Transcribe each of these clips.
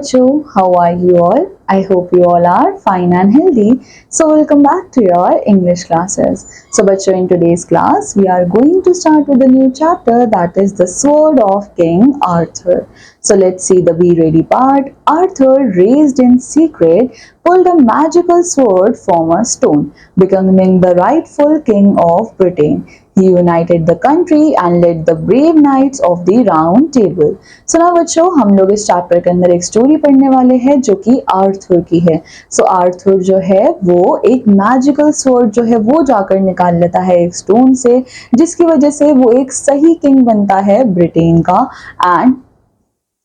बच्चों, how are you all? I hope you all are fine and healthy. So welcome back to your English classes. So बच्चों, in today's class we are going to start with a new chapter, that is the Sword of King Arthur. So let's see the be ready part. Arthur, raised in secret, pulled a magical sword from a stone, becoming the rightful king of Britain. He united the country and led the brave knights of the round table. So now बच्चों, हम लोग इस chapter के अंदर एक story पढ़ने वाले हैं जो कि आर्थर की है. सो आर्थर जो है वो एक मैजिकल स्वॉर्ड जो है वो जाकर निकाल लेता है एक स्टोन से, जिसकी वजह से वो एक सही किंग बनता है ब्रिटेन का. एंड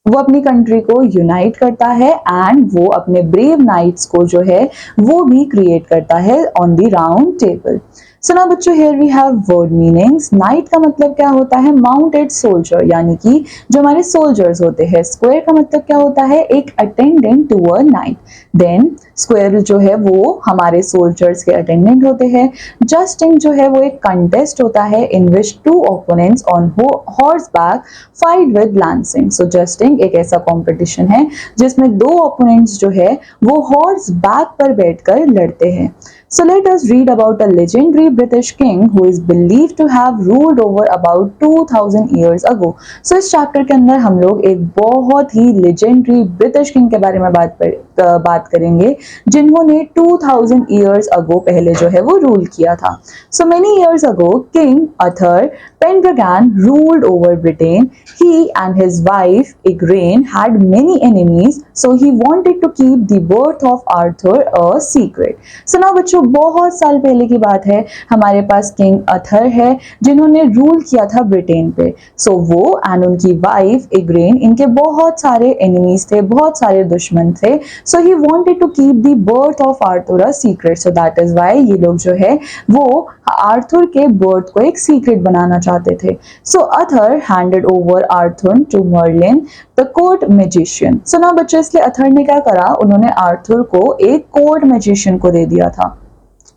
वो अपनी कंट्री को यूनाइट करता है एंड वो अपने ब्रेव नाइट्स को जो है वो भी क्रिएट करता है on the round table. So ना बच्चों, here we have word meanings. Knight का मतलब क्या होता है? माउंटेड सोल्जर, यानी कि जो हमारे सोल्जर्स होते हैं. स्क्वायर का मतलब क्या होता है? एक attendant to a knight. Then squire जो है वो हमारे सोल्जर्स के अटेंडेंट होते हैं. जस्टिंग जो है वो एक कंटेस्ट होता है in which two opponents on horseback fight with lancing. So jousting एक ऐसा कॉम्पिटिशन है जिसमें दो ओपोनेंट्स जो है वो हॉर्स बैक पर बैठकर लड़ते हैं. So let us read about a legendary British king who is believed to have ruled over about 2000 years ago. So इस चैप्टर के अंदर हम लोग एक बहुत ही legendary British king के बारे में बात करेंगे जिन्होंने 2000 years ago पहले जो है वो रूल किया था. So many years ago, King Arthur Pendragon ruled over Britain. He and his wife Igraine had many enemies, so he wanted to keep the birth of Arthur a secret. So now बच्चों, बहुत साल पहले की बात है. हमारे पास king Athar है जिन्होंने रूल किया था ब्रिटेन पे. सो वो एंड उनकी वाइफ इग्रेन, इनके बहुत सारे एनिमीज थे, बहुत सारे दुश्मन थे. So he wanted to keep the birth of Arthur a secret. So that is why ये लोग जो है वो आर्थर के बर्थ को एक सीक्रेट बनाना चाहते थे. So Uther handed over Arthur to Merlin the court magician. So ना बच्चों, इसलिए अथर ने क्या करा, उन्होंने आर्थर को एक कोर्ट मैजिशियन को दे दिया था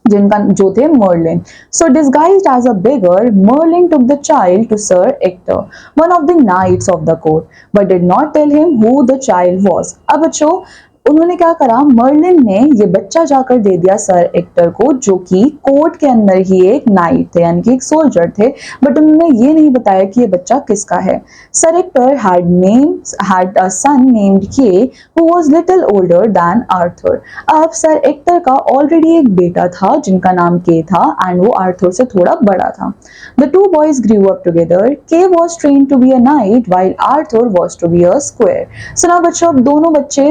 जिनका जो थे Merlin. So disguised as a beggar, Merlin took the child to Sir Ector, one of the knights of the court, but did not tell him who the child was. अब बच्चों, उन्होंने क्या करा, मर्लिन ने ये बच्चा जाकर दे दिया सर एक्टर को, जो कि कोर्ट के अंदर ही एक नाइट थे, यानी कि एक सोल्जर थे, बट उन्होंने ये नहीं बताया कि ये बच्चा किसका है. Sir actor had a son named Kay who was little older than Arthur. अब सर एक्टर का ऑलरेडी एक बेटा था जिनका नाम के था एंड वो आर्थर से थोड़ा बड़ा था. The two boys grew up together. Kay was trained to be a knight while Arthur was to be a square. So now बच्चों, अब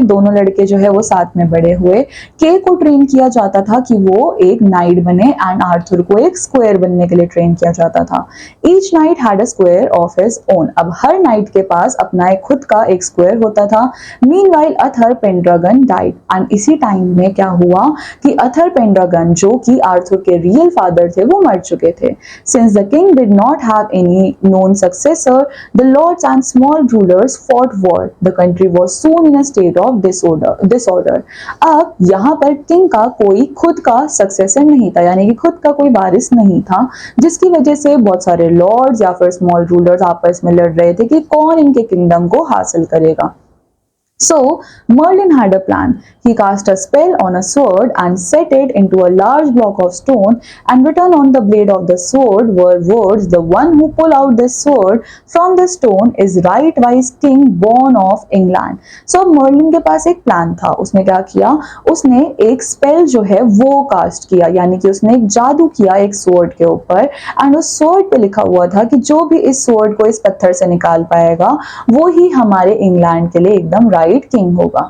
दोनों लड़के जो है वो साथ में बड़े हुए. के को ट्रेन किया जाता था कि वो एक नाइट बने एंड आर्थर को एक स्क्वायर बनने के लिए ट्रेन किया जाता था. Each night had a square of his own. अब हर नाइट के पास अपना एक खुद का एक स्क्वायर होता था. Meanwhile Uther Pendragon died. And इसी टाइम में क्या हुआ कि अथर पेंड्रागन जो कि आर्थर के रियल फादर थे वो मर चुके थे. Since the king did not have any known successor, the lords and small rulers fought war. The country was soon in a state of disorder. अब यहाँ पर किंग का कोई खुद का सक्सेसर नहीं था, यानी कि खुद का कोई वारिस नहीं था, जिसकी वजह से बहुत सारे लॉर्ड्स या फिर स्मॉल रूलर्स आपस में लड़ रहे थे कि कौन इनके किंगडम को हासिल करेगा. So Merlin had a plan. He cast a spell on a sword and set it into a large block of stone, and written on the blade of the sword were words, "The one who pull out this sword from the stone is right wise king born of England." So Merlin के पास एक plan था. उसने क्या किया, उसने एक spell जो है वो कास्ट किया, यानी कि उसने एक जादू किया एक स्वॉर्ड के ऊपर, एंड उस स्वॉर्ड पे लिखा हुआ था कि जो भी इस स्वॉर्ड को इस पत्थर से निकाल पाएगा वो ही हमारे इंग्लैंड के लिए एकदम king होगा.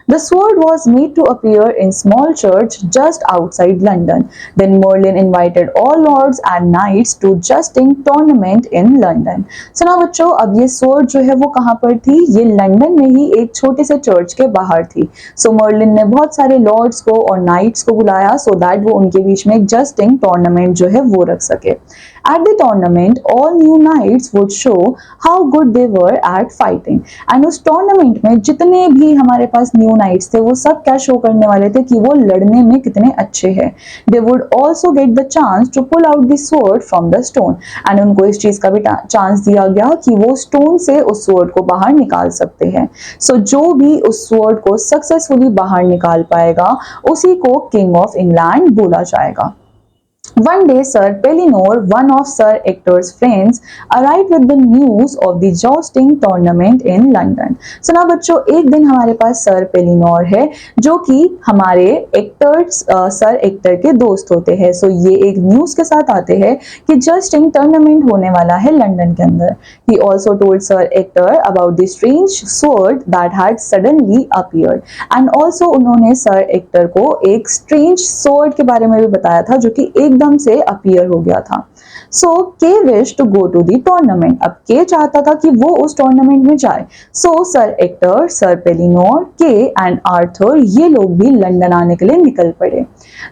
The sword was made to appear in small church just outside London. Then Merlin invited all lords and knights to justing tournament in London. So now बच्चों, अब ये sword जो है वो कहाँ पर थी, ये लंदन में ही एक छोटे से चर्च के बाहर थी. So Merlin ने बहुत सारे lords को और knights को बुलाया so that वो उनके बीच में एक justing tournament जो है वो रख सके. At the tournament, all new knights would show how good they were at fighting. And उस टूर्नामेंट में जितने भी हमारे पास न्यू नाइट्स थे वो सब क्या शो करने वाले थे कि वो लड़ने में कितने अच्छे हैं. They would also get the chance to pull out the sword from the stone. And उनको इस चीज का भी चांस दिया गया कि वो स्टोन से उस स्वॉर्ड को बाहर निकाल सकते हैं. सो जो भी उस स्वॉर्ड को सक्सेसफुली बाहर निकाल पाएगा उसी को किंग ऑफ इंग्लैंड बोला जाएगा. One day, Sir Pellinore, one of Sir Ector's friends, arrived with the news of the jousting tournament in London. So now बच्चों एक दिन हमारे पास सर पेलिनोर है जो कि हमारे सर एक्टर के दोस्त होते हैं. सो ये एक न्यूज के साथ आते हैं कि जस्टिंग टूर्नामेंट होने वाला है लंदन के अंदर. He also told Sir Ector about the strange sword that had suddenly appeared. And also उन्होंने सर एक्टर को एक strange sword के बारे में भी बताया था जो कि एकदम से अपीयर हो गया था. So Kay wish to go to the tournament. अब के चाहता था कि वो उस टूर्नामेंट में जाए. सो सर एक्टर, सर पेलिनोर, के एंड आर्थर ये लोग भी लंदन आने के लिए निकल पड़े.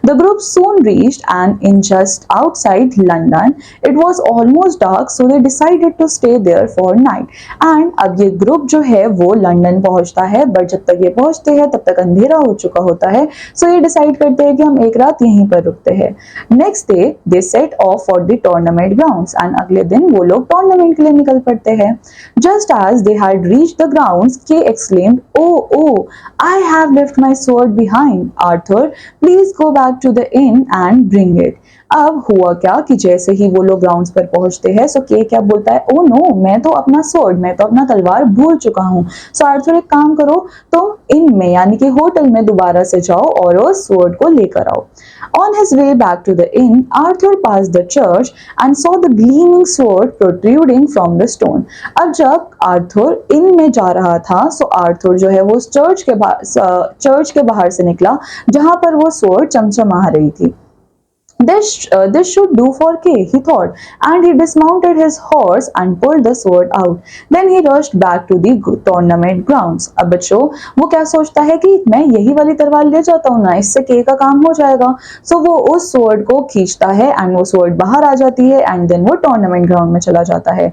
The group soon reached and inn just outside London it was almost dark so they decided to stay there for night. And अब ये ग्रुप जो है वो लंदन पहुंचता है बट जब तक ये पहुंचते हैं तब तक अंधेरा हो चुका होता है. सो ये डिसाइड करते हैं कि हम एक रात यहीं पर रुकते हैं. Next day they set of for the tournament grounds. And अगले दिन वो लोग टूर्नामेंट के लिए निकल पड़ते हैं. Just as they had reached the grounds Kay exclaimed, oh I have left my sword behind. Arthur please go back to the inn and bring it. अब हुआ क्या कि जैसे ही वो लोग ग्राउंड्स पर पहुंचते हैं सो के क्या बोलता है, ओ नो मैं तो अपना स्वॉर्ड, मैं तो अपना तलवार भूल चुका हूँ. सो आर्थर एक काम करो तुम इन में यानी कि होटल में दोबारा से जाओ और उस स्वॉर्ड को लेकर आओ. On his way back to the inn, Arthur passed the church and saw the gleaming sword protruding from the stone. अब जब आर्थर इन में जा रहा था सो आर्थर जो है वो चर्च के बाहर से निकला जहां पर वो स्वॉर्ड चमचमा रही थी. This should do for Kay, he thought, and he dismounted his horse and pulled the sword out. Then he rushed back to the tournament grounds. अब बच्चों वो क्या सोचता है कि मैं यही वाली तलवार ले जाता हूँ ना, इससे के का काम हो जाएगा. सो वो उस स्वॉर्ड को खींचता है एंड वो स्वॉर्ड बाहर आ जाती है एंड देन वो टूर्नामेंट ग्राउंड में चला जाता है.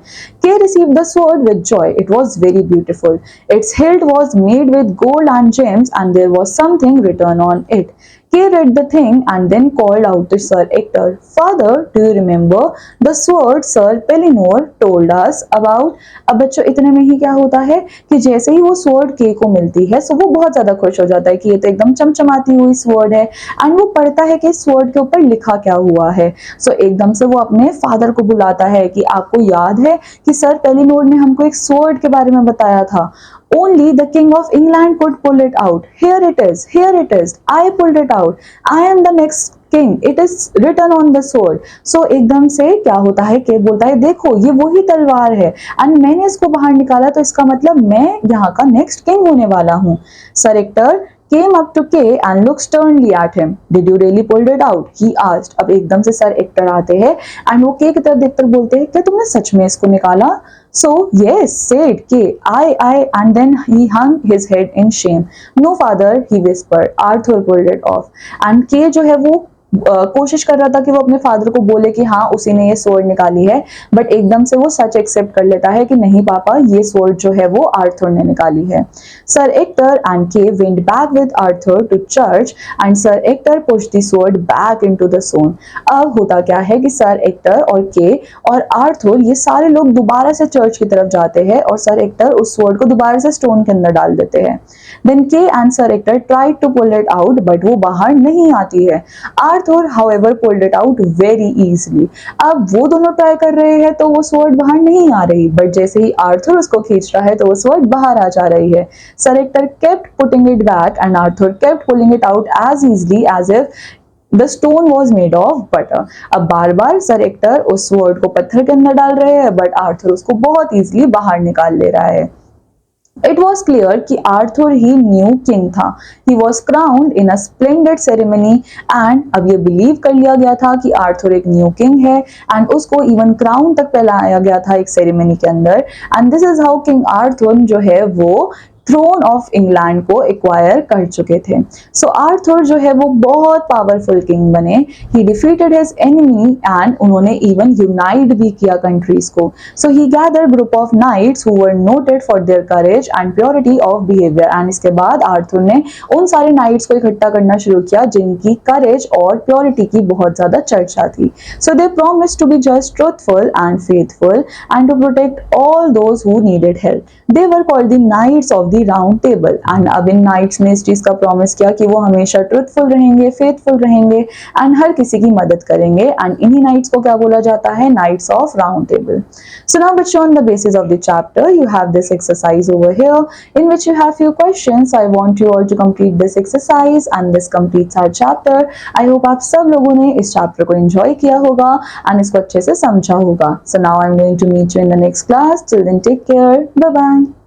के received the sword with joy. It was very beautiful. Its hilt was made with gold and gems and there was something written on it. Kay read the thing and then called out to Sir Ector, Father, do you remember the sword Sir Pellinore told us about? अब बच्चों इतने में ही क्या होता है कि जैसे ही वो स्वॉर्ड के को मिलती है सो वो बहुत ज्यादा खुश हो जाता है कि ये तो एकदम चमचमाती हुई स्वॉर्ड है. एंड वो पढ़ता है कि स्वॉर्ड के ऊपर लिखा क्या हुआ है. सो एकदम से वो अपने फादर को बुलाता है कि आपको याद है कि सर पेलिनोर ने हमको एक स्वॉर्ड के बारे में बताया था. Only the king of England could pull it out. Here it is, here it is. I pulled it out. I am the next king. It is written on the sword. So एकदम से क्या होता है कि बोलता है देखो ये वही तलवार है एंड मैंने इसको बाहर निकाला तो इसका मतलब मैं यहाँ का नेक्स्ट किंग होने वाला हूँ. Sir actor came up to Kay and looked sternly at him. Did you really pulled it out? He asked. अब एकदम से सर एक्टर आते हैं एंड वो के की तरफ देखकर बोलते हैं क्या तुमने सच में इसको निकाला? So yes, said Kay. I and then he hung his head in shame. No father, he whispered. Arthur pulled it off. And Kay जो है वो कोशिश कर रहा था कि वो अपने फादर को बोले कि हाँ उसी ने ये स्वॉर्ड निकाली है बट एकदम से वो सच एक्सेप्ट कर लेता है कि नहीं पापा ये स्वॉर्ड जो है वो आर्थर ने निकाली है. Sir Ector and Kay went back with Arthur to church and sir Ector pushed the sword back into the stone. अब होता क्या है कि सर एक्टर और के और आर्थर ये सारे लोग दोबारा से चर्च की तरफ जाते हैं और सर एक्टर उस स्वॉर्ड को दोबारा से स्टोन के अंदर डाल देते हैं. Then Kay and sir Ector tried to pull it out but वो बाहर नहीं आती है. Arthur, however, pulled it out very easily. अब वो दोनों ट्राई कर रहे हैं तो वो स्वॉर्ड बाहर नहीं आ रही बट जैसे ही आर्थर उसको खींच रहा है तो वो स्वॉर्ड बाहर आ जा रही है. Sir actor kept putting it back and Arthur kept pulling it out as easily as if The stone was made of butter. अब बार बार सर एक्टर उस स्वॉर्ड को पत्थर के अंदर डाल रहे हैं बट आर्थर उसको बहुत इजीली बाहर निकाल ले रहा है. It was clear कि आर्थर ही न्यू किंग था. He was crowned in a splendid ceremony and अब ये बिलीव कर लिया गया था कि आर्थर एक न्यू किंग है एंड उसको इवन क्राउन तक पहनाया गया था एक सेरेमनी के अंदर. And this is how king Arthur जो है वो थ्रोन ऑफ इंग्लैंड को एक्वायर कर चुके थे। सो आर्थर जो है वो बहुत पावरफुल किंग बने। He defeated his enemy and उन्होंने इवन यूनाइट भी किया कंट्रीज को। So he gather group of knights who were noted for their courage and purity of behaviour, and इसके बाद आर्थर ने उन सारे नाइट्स को इकट्ठा करना शुरू किया जिनकी करेज और प्योरिटी की बहुत ज्यादा चर्चा थी। So they promise to be just truthful and faithful and to protect all those who needed help. They were called the knights of the round table. And अब इन नाइट्स ने इस चीज का प्रॉमिस किया कि वो हमेशा ट्रूथफुल रहेंगे, फेथफुल रहेंगे एंड हर किसी की मदद करेंगे, एंड इन्हीं नाइट्स को क्या बोला जाता है, knights of round table. So now बच्चों, on the basis of the chapter you have this exercise over here in which you have few questions. I want you all to complete this exercise and this completes our chapter. I hope आप सब लोगों ने इस chapter को enjoy किया होगा and इसको अच्छे से समझा होगा. So now I'm going to meet you in the next class. Till then, take care. Bye bye.